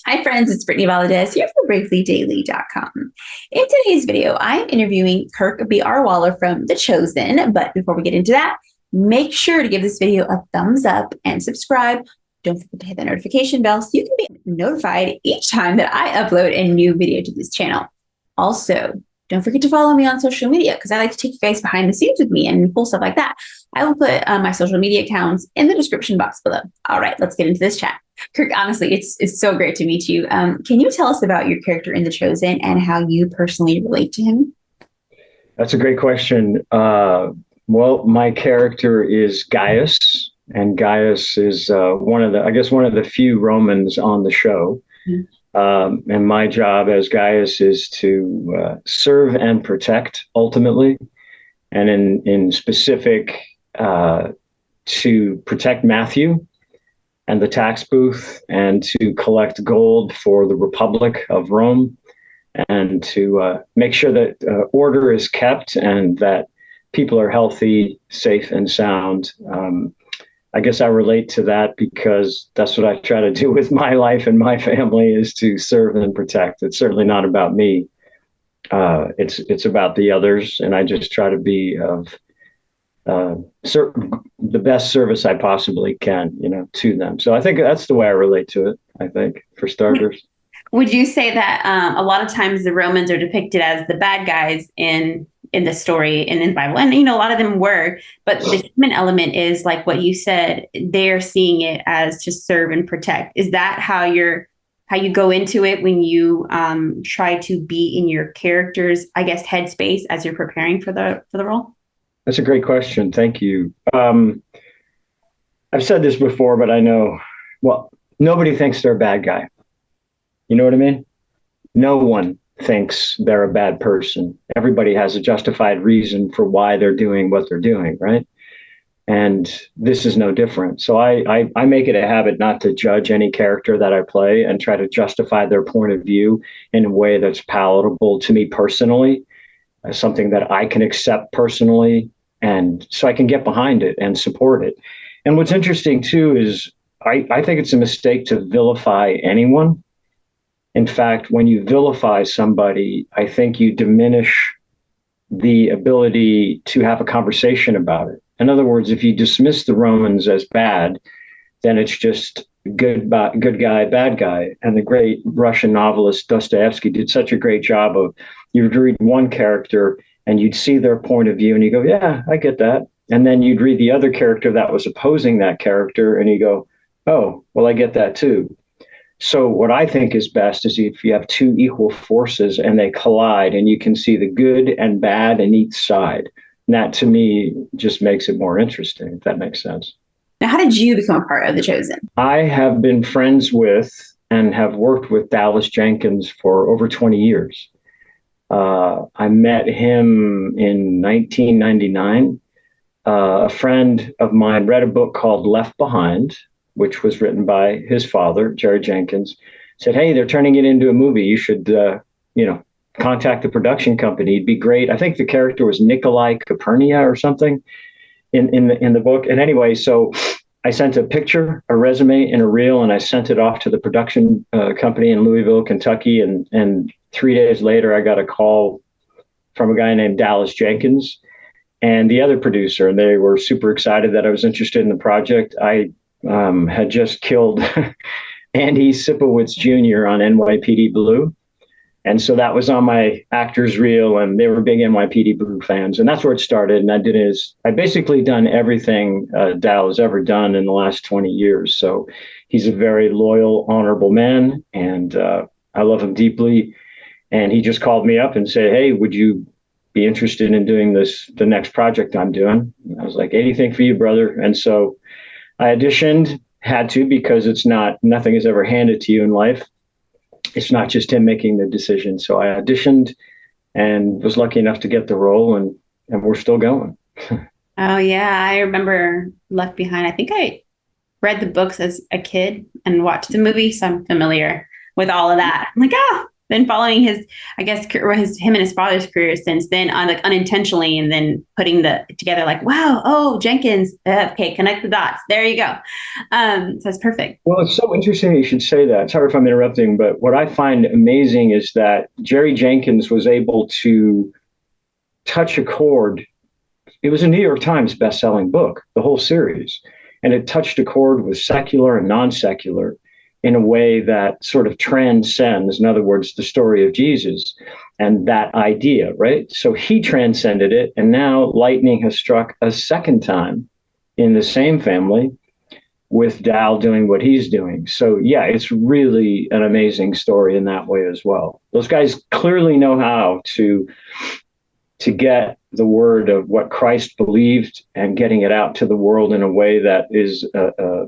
Hi, friends. It's Brittany Valadez here from BravelyDaily.com. In today's video, I'm interviewing Kirk B.R. Woller from The Chosen. But before we get into that, make sure to give this video a thumbs up and subscribe. Don't forget to hit the notification bell so you can be notified each time that I upload a new video to this channel. Also, don't forget to follow me on social media because I like to take you guys behind the scenes with me and cool stuff like that. I will put my social media accounts in the description box below. All right, let's get into this chat. Kirk, honestly, it's so great to meet you. Can you tell us about your character in The Chosen and how you personally relate to him? That's a great question. Well, my character is Gaius, and Gaius is one of the few Romans on the show. And my job as Gaius is to serve and protect ultimately, and in specific to protect Matthew and the tax booth, and to collect gold for the Republic of Rome, and to make sure that order is kept and that people are healthy, safe, and sound. I guess I relate to that because that's what I try to do with my life and my family, is to serve and protect. It's certainly not about me. It's about the others, and I just try to be of the best service I possibly can, to them. So I think that's the way I relate to it, I think, for starters. Would you say that a lot of times the Romans are depicted as the bad guys in the story and in the Bible? And, a lot of them were, but the human element is like what you said, they're seeing it as to serve and protect. Is that how you go into it when you try to be in your character's, I guess, headspace as you're preparing for the role? That's a great question. Thank you. I've said this before, but I know, well, nobody thinks they're a bad guy. You know what I mean? No one thinks they're a bad person. Everybody has a justified reason for why they're doing what they're doing, right? And this is no different. So I make it a habit not to judge any character that I play and try to justify their point of view in a way that's palatable to me personally, something that I can accept personally, and so I can get behind it and support it. And what's interesting too is I think it's a mistake to vilify anyone. In fact, when you vilify somebody, I think you diminish the ability to have a conversation about it. In other words, if you dismiss the Romans as bad, then it's just good guy, bad guy. And the great Russian novelist Dostoevsky did such a great job of, you'd read one character and you'd see their point of view and you go, yeah, I get that. And then you'd read the other character that was opposing that character and you go, oh, well, I get that too. So what I think is best is if you have two equal forces and they collide and you can see the good and bad in each side. And that to me just makes it more interesting, if that makes sense. Now, how did you become a part of The Chosen? I have been friends with and have worked with Dallas Jenkins for over 20 years. I met him in 1999. A friend of mine read a book called Left Behind, which was written by his father, Jerry Jenkins, said, hey, they're turning it into a movie. You should, contact the production company. It'd be great. I think the character was Nikolai Copernia or something in the book. And anyway, so I sent a picture, a resume, and a reel, and I sent it off to the production company in Louisville, Kentucky. And 3 days later, I got a call from a guy named Dallas Jenkins and the other producer, and they were super excited that I was interested in the project. I had just killed Andy Sipowicz Jr. on NYPD Blue. And so that was on my actor's reel, and they were big NYPD Blue fans. And that's where it started. And I basically done everything Dal has ever done in the last 20 years. So he's a very loyal, honorable man, and I love him deeply. And he just called me up and said, hey, would you be interested in doing the next project I'm doing? And I was like, anything for you, brother. And so I auditioned, had to, because nothing is ever handed to you in life. It's not just him making the decision. So I auditioned and was lucky enough to get the role, and we're still going. Oh, yeah. I remember Left Behind. I think I read the books as a kid and watched the movie, so I'm familiar with all of that. I'm like, been following his, I guess, him and his father's career since then, like unintentionally, and then putting the together, like, wow, oh, Jenkins, okay, connect the dots. There you go. So it's perfect. Well, it's so interesting you should say that. Sorry if I'm interrupting, but what I find amazing is that Jerry Jenkins was able to touch a chord. It was a New York Times best-selling book, the whole series, and it touched a chord with secular and non-secular in a way that sort of transcends, in other words, the story of Jesus and that idea, right? So he transcended it, and now lightning has struck a second time in the same family with Dal doing what he's doing. So yeah, it's really an amazing story in that way as well. Those guys clearly know how to get the word of what Christ believed and getting it out to the world in a way that is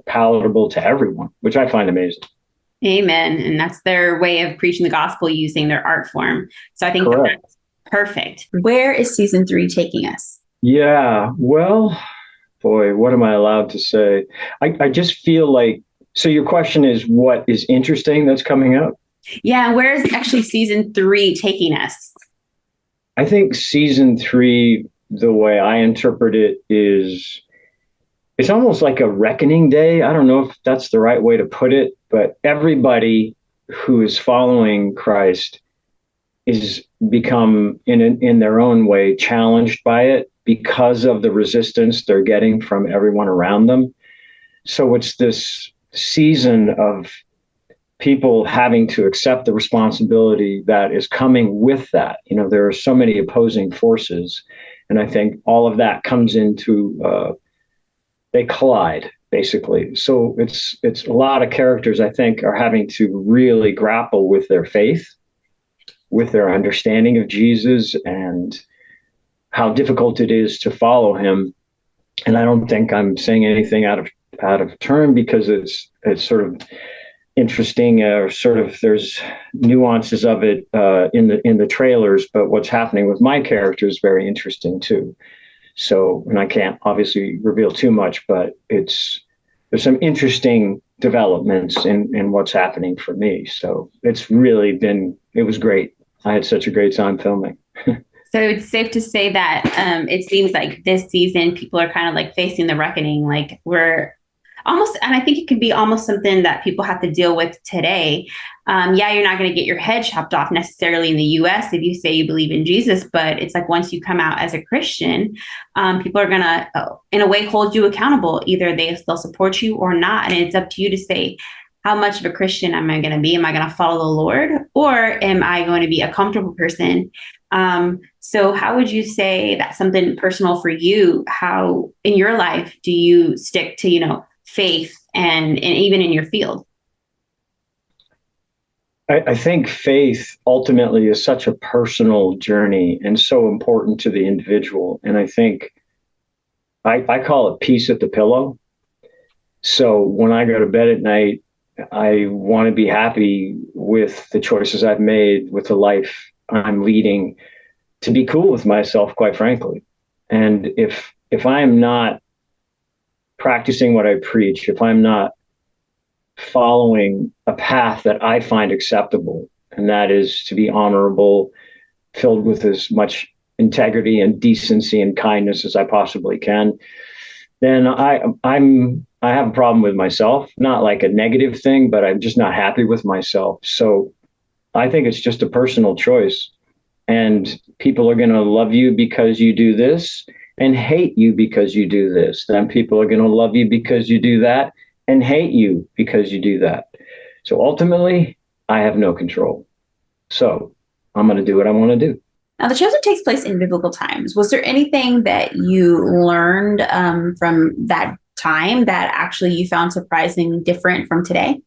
palatable to everyone, which I find amazing. Amen. And that's their way of preaching the gospel using their art form. So I think that's perfect. Where is season 3 taking us? Yeah, well, boy, what am I allowed to say? I just feel like, so your question is what is interesting that's coming up? Yeah, where is actually season 3 taking us? I think season 3, the way I interpret it, is it's almost like a reckoning day. I don't know if that's the right way to put it, but everybody who is following Christ is become in their own way challenged by it because of the resistance they're getting from everyone around them. So it's this season of people having to accept the responsibility that is coming with that. You know, there are so many opposing forces, and I think all of that comes into they collide basically. So it's a lot of characters I think are having to really grapple with their faith, with their understanding of Jesus, and how difficult it is to follow him. And I don't think I'm saying anything out of turn, because it's sort of interesting, or sort of there's nuances of it in the trailers, but what's happening with my character is very interesting too. So, and I can't obviously reveal too much, but there's some interesting developments in what's happening for me. So it's really it was great. I had such a great time filming. So it's safe to say that it seems like this season people are kind of like facing the reckoning, like we're almost, and I think it could be almost something that people have to deal with today. Yeah, you're not going to get your head chopped off necessarily in the US if you say you believe in Jesus, but it's like once you come out as a Christian, people are going to, in a way, hold you accountable. Either they'll support you or not. And it's up to you to say, how much of a Christian am I going to be? Am I going to follow the Lord, or am I going to be a comfortable person? So how would you say that's something personal for you? How in your life do you stick to, faith and even in your field? I think faith ultimately is such a personal journey and so important to the individual. And I think I call it peace at the pillow. So when I go to bed at night, I want to be happy with the choices I've made, with the life I'm leading, to be cool with myself, quite frankly. And if I'm not practicing what I preach, if I'm not following a path that I find acceptable, and that is to be honorable, filled with as much integrity and decency and kindness as I possibly can, then I have a problem with myself. Not like a negative thing, but I'm just not happy with myself. So I think it's just a personal choice. And people are going to love you because you do this and hate you because you do this. Then people are going to love you because you do that and hate you because you do that. So ultimately, I have no control. So I'm going to do what I want to do. Now, The Chosen takes place in biblical times. Was there anything that you learned from that time that actually you found surprisingly different from today?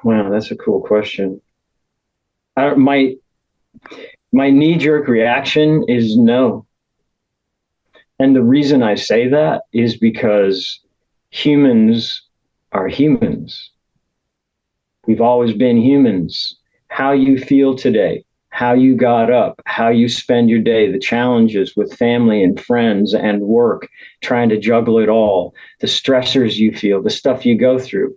Wow, that's a cool question. My knee-jerk reaction is no. And the reason I say that is because humans are humans. We've always been humans. How you feel today, how you got up, how you spend your day, the challenges with family and friends and work, trying to juggle it all, the stressors you feel, the stuff you go through.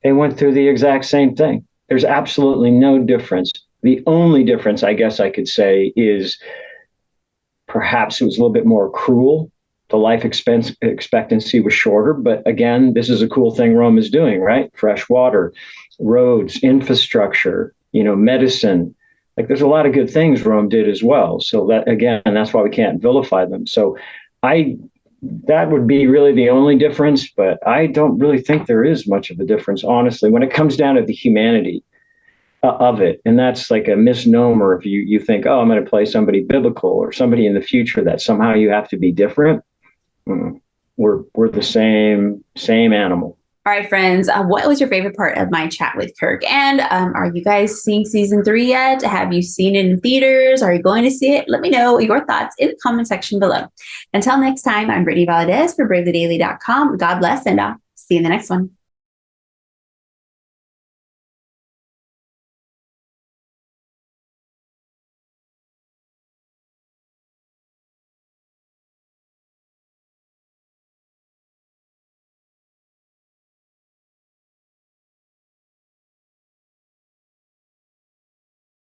They went through the exact same thing. There's absolutely no difference. The only difference, I guess I could say, is perhaps it was a little bit more cruel. The life expectancy was shorter. But again, this is a cool thing Rome is doing, right? Fresh water, roads, infrastructure, medicine. Like there's a lot of good things Rome did as well. So that, again, that's why we can't vilify them. So that would be really the only difference, but I don't really think there is much of a difference, honestly, when it comes down to the humanity of it. And that's like a misnomer if you think, oh, I'm going to play somebody biblical or somebody in the future, that somehow you have to be different. We're the same animal. All right, friends, what was your favorite part of my chat with Kirk? And are you guys seeing season 3 yet? Have you seen it in theaters? Are you going to see it? Let me know your thoughts in the comment section below. Until next time, I'm Brittany Valadez for bravelydaily.com. God bless, and see you in the next one.